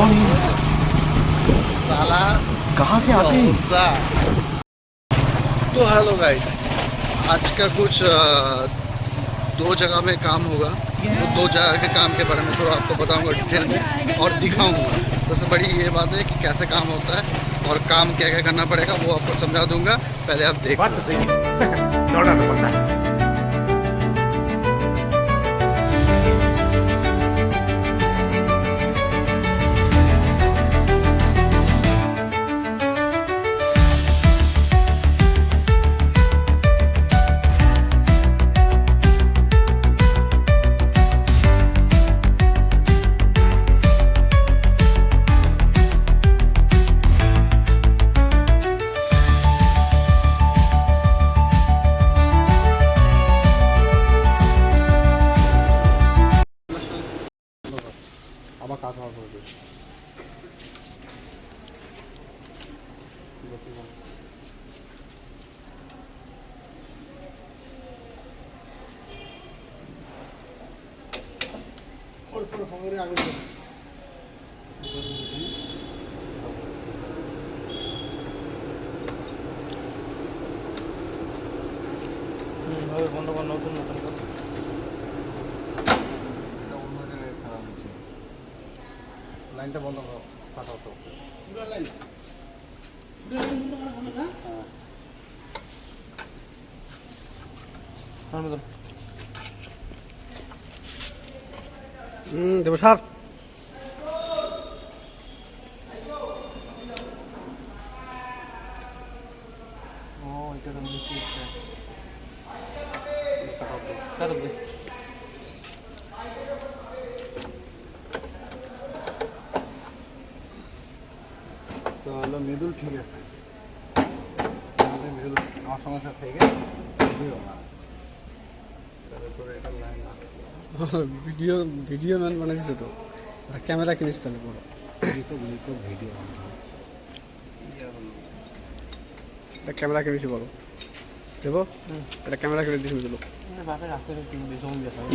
कौन है? साला कहाँ से आते हैं? तो हेलो गाइस, आज का कुछ दो जगह में काम होगा। तो दो जगह के काम के बारे में थोड़ा आपको बताऊंगा डिटेल में और दिखाऊंगा। सबसे बड़ी ये बात है कि कैसे काम होता है और काम क्या क्या करना पड़ेगा वो आपको समझा दूंगा। पहले आप देखो। बात तो सही है। दौड़ना तो पड़ता है। আবার কাজ হওয়ার পরে বন্ধ কর, নতুন নতুন লাইনটা বন্ধ করো, পাঠাও তো পুরো লাইন বন্ধ করা হবে না। দেবো স্যার। ও এটা তো নিচে তো হলো মৃদুল, ঠিক আছে মৃদুল আমার সমস্যা থেকে ভিডিও ভিডিও ম্যান বানাইছে তো ক্যামেরা কিনিস তাহলে বড় ভিডিও এটা ক্যামেরা কিনেছি বড় देखो तेरा कैमरा के लिए दिख।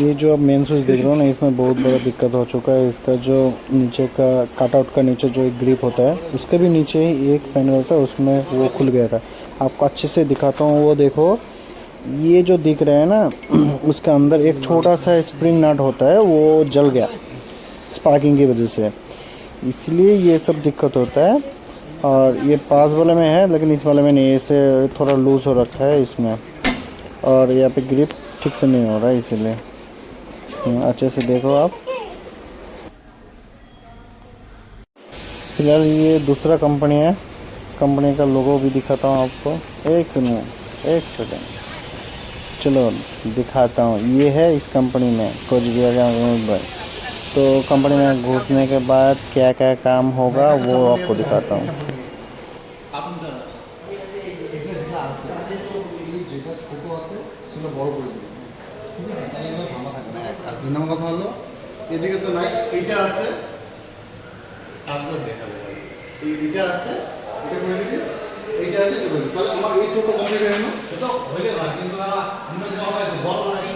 ये जो आप मेन स्विच देख रहे हो ना, इसमें बहुत बड़ा दिक्कत हो चुका है। इसका जो नीचे का कट आउट का नीचे जो एक ग्रिप होता है उसके भी नीचे ही एक पैनल होता है, उसमें वो खुल गया था। आपको अच्छे से दिखाता हूँ, वो देखो ये जो दिख रहा है ना उसके अंदर एक छोटा सा स्प्रिंग नट होता है, वो जल गया स्पार्किंग की वजह से, इसलिए ये सब दिक्कत होता है। और ये पास वाले में है लेकिन इस वाले में नहीं, इसे थोड़ा लूज हो रखा है इसमें, और यहाँ पे ग्रिप ठीक से नहीं हो रहा है, इसीलिए अच्छे से देखो आप। फिलहाल ये दूसरा कंपनी है, कंपनी का लोगो भी दिखाता हूँ आपको। एक सेकेंड चलो दिखाता हूँ। ये है इस कंपनी में कोच बिहार का। तो कंपनी में घुसने के बाद क्या क्या काम होगा वो आपको दिखाता हूँ। যেটা ছোট আছে সেটা বড় করে দিই, ঠিক আছে? তাহলে এগুলো ঝামেলা থাকবে না। আর দুই নম্বর কথা হলো এদিকে তো নাই, এইটা আছে কাজটা দেখাবে, এইটা আছে এটা করে দিবি, এইটা আছে এটা করে দিবি, তাহলে আমার এই ছোট কমপ্লিট হয়ে গেল। সেটা হইলে ভাই, কিন্তু আমরা যদি বড় লাগে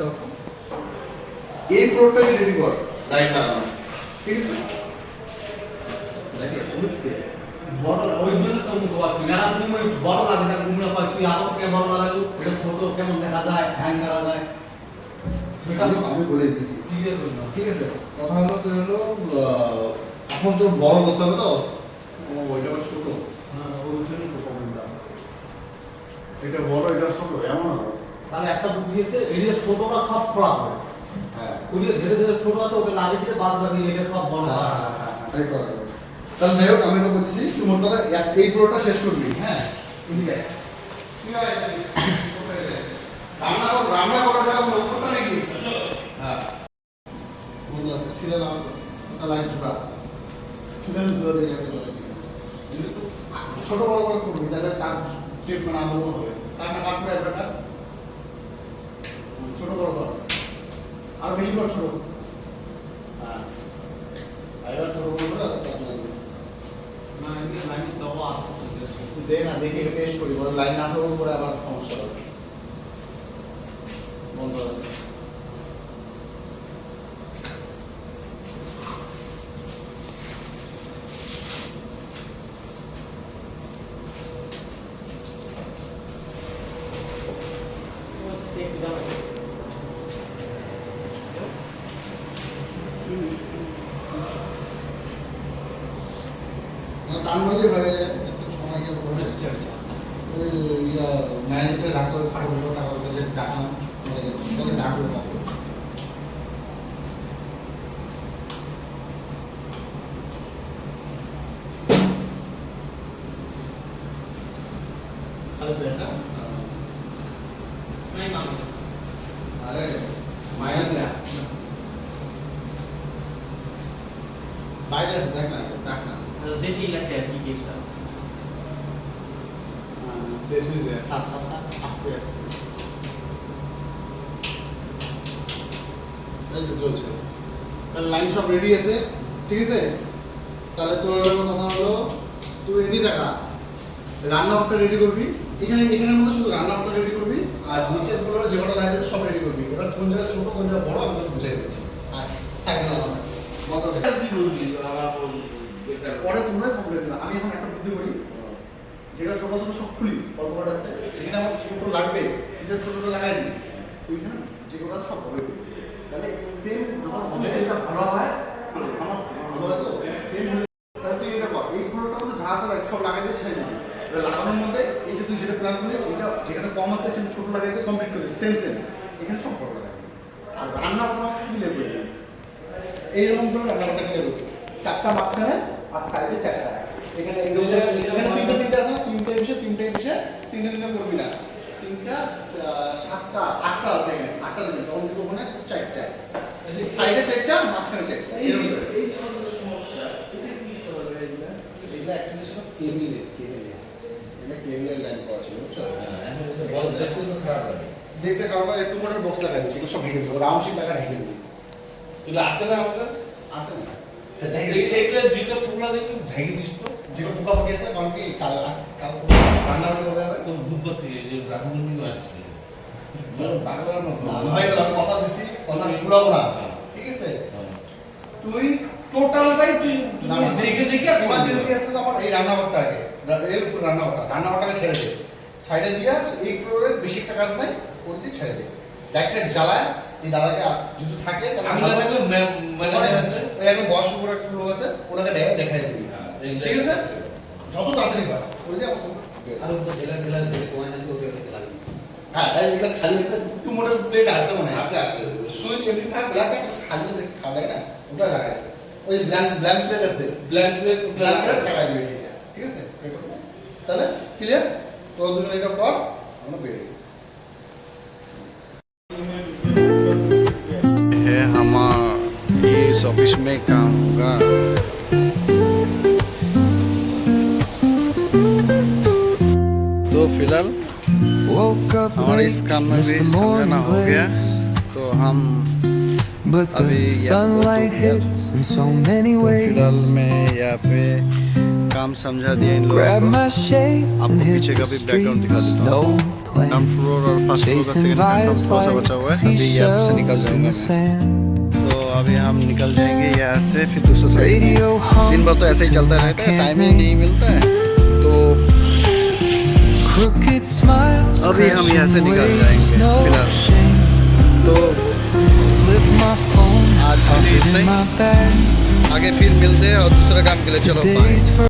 তো এই প্রোডাক্টটা রেডি কর, লাইট লাগানো, ঠিক আছে? বড় ওই জন্য তো মুখ পাচ্ছি না, তুমি ওই বড় লাগে না, কুমড়া পাচ্ছি আমাকে বড় লাগালো, এটা ছোট কেমন দেখা যায়, হ্যাং করা যায়, সেটা আমি বলে দিচ্ছি, ঠিক আছে? কথা হলো তো হলো এখন তো বড় করতে হবে তো, ও এটা ছোট, হ্যাঁ ওই জন্যই তো প্রবলেমটা, এটা বড় এটা ছোট এমন হবে। তাহলে একটা বুঝিয়েছে এই যে ছোটটা সব খোলা হবে, হ্যাঁ ওই যে ধীরে ধীরে ছোট আছে ওকে লাগিয়ে দিলে বাদ বাকি এটা সব বড় হয়। হ্যাঁ তাই করা যাবে। তাহলে যাই হোক, আমি এটা বলছি তুই মোট কথা এই পুরোটা শেষ করবি। হ্যাঁ ঠিক আছে, রান্না করা যাবে লক্ষ্যটা নাকি? হ্যাঁ বন্ধু আছে, ছুলে দাও একটা লাইন ছুড়া, ছুলে জোড়া দিয়ে যাবে, ছোট বড় করে করবি তাহলে তার টেপ মানে আলো হবে, তার না কাট করে একটা ছোট বড় কর, আর বেশি কর ছোট। হ্যাঁ এবার ছোট বড় করে না এমনি লাইন দেওয়া আছে, দে না, দেখে টেস্ট করি, বড় লাইন না থাকার পরে আবার সমস্যা হবে, বন্ধ আছে। টানলে হয়ে যায় একটু সময় গিয়ে ওই ম্যানেজারকে ডাকতে হবে খাটো টাকা যে ডাকলাম তাকে ডাকলো তাকে তাহলে বেটা अरे माया क्या বাইরে দেখ না দেখি লাগতে আর কি কেসটা দেশ হয়ে সাত সাত সাত আস্তে আস্তে এই তো চলছে তাহলে লাইন সব রেডি আছে ঠিক আছে তাহলে তোর কথা হলো তুই এদিকে দেখা রান্নাঘরটা রেডি করবি এখানের মধ্যে শুধু রান্নাঘরটা রেডি করবি আর নিচের গুলো যে কটা লাইট আছে সব রেডি করবি এবার কোন জায়গায় ছোট কোন জায়গায় বড় আমি তোকে বুঝিয়ে দিচ্ছি আর থাকে না কি বলবি আমার পরে তোমরাই কমপ্লেন দিবা আমি এখন একটা বুদ্ধি করি যেটা ছোট ছোট সব খুলি অল্প কটা আছে যেখানে আমার ছোট লাগবে সেটা ছোটটা লাগাই দিই ওইখানে যেগুলো সব ভরে দিই তাহলে সেম আমার মনে যেটা ভালো হয় আমার ভালো হয় তো সেম তাহলে তুই এটা কর এই গুলোটা তো যা আছে সব লাগাই দিয়ে ছেড়ে দিবি এবার লাগানোর মধ্যে এই যে তুই যেটা প্ল্যান করলি এটা যেখানে কম আছে সেখানে ছোট লাগাই দিয়ে কমপ্লিট করে দিই সেম সেম এখানে সব বড় লাগাই দিবি আর রান্না কোনো ক্লিয়ার করে দিবি এইরকম করে রান্নাটা ক্লিয়ার করবি চারটা মাঝখানে আর সাইডে চারটা এখানে তিনটে আছে তিনটে করবি না তিনটা সাতটা আটটা আছে এখানে আটটা দিবি তখন কিন্তু ওখানে চারটা সাইডে চারটা মাঝখানে চারটা এরকম করে সমস্যা এটা কি করবে এটা এটা অ্যাকচুয়ালি সব কেবিলের এটা কেবিলের লাইন করা ছিল বুঝছো বল দেখতে তো খারাপ লাগে দেখতে খারাপ হয় একটু করে বক্স লাগাই দিচ্ছি এগুলো সব ভেঙে দেবো রাউন্ড শিট লাগা ঢেকে দেবো তুই আসে না আমাদের আছে না সেইটা যেটা পোলা দেখবি ঢাকি দিস তো যেটা পোকা পাখি আছে কারণ কি কাল রান্না করে হবে আবার তোর বুধবার থেকে যে ব্রাহ্মণ কিন্তু আসছে বাংলার মতো ভাই আমি কথা দিছি কথা ভুলাবো না ঠিক আছে তুই টোটালটাই তুই দেখে দেখে ইমার্জেন্সি আছে তো আমার এই রান্নাঘরটা আগে এর উপর রান্নাঘরটাকে ছেড়ে দে ছাইড়ে দিয়া এই ফ্লোরের বেশি একটা কাজ নাই করতে ছেড়ে দে লাইটটা জ্বালায় এই দাদাকে যদি থাকে আমি দাদাকে ম্যানেজার আছে ওই এখন বস উপর একটা লোক আছে ওনাকে দেখাই দিবি ঠিক আছে যত তাড়াতাড়ি পার করে দে আর তো জেলা জেলা যে কয়েন আছে ওটা লাগবে হ্যাঁ এগুলো খালি আছে একটু মোটর প্লেট আছে মনে হয় আছে আছে সুইচ এমনি থাকবে না খালি আছে খাবে না ওটা লাগাই ওই ব্ল্যাঙ্ক প্লেট আছে ব্ল্যাঙ্ক ব্ল্যাঙ্ক প্লেট লাগাই দিবি ঠিক আছে তাহলে ক্লিয়ার তো দুজন এটা কর আমরা বেরিয়ে है हमारा इस ऑफिस में काम होगा तो फिलहाल हमारे इस काम में भी समझाना हो गया तो हम अभी फिलहाल मैं यहाँ पे काम समझा दिया इन लोगों को आपको पीछे का भी बैकग्राउंड दिखा देता हूँ ग्राउंड फ्लोर और फर्स्ट फ्लोर का सेकंड फ्लोर थोड़ा सा बचा हुआ है अभी यहाँ से निकल जाएंगे तो अभी हम निकल जाएंगे यहाँ से फिर दूसरे साइड दिन भर तो ऐसे ही चलता रहता है टाइम ही नहीं मिलता है तो अभी हम यहाँ से निकल जाएंगे फिलहाल तो आज के लिए इतना ही आगे फिर मिलते हैं और दूसरा काम के लिए चलो बाय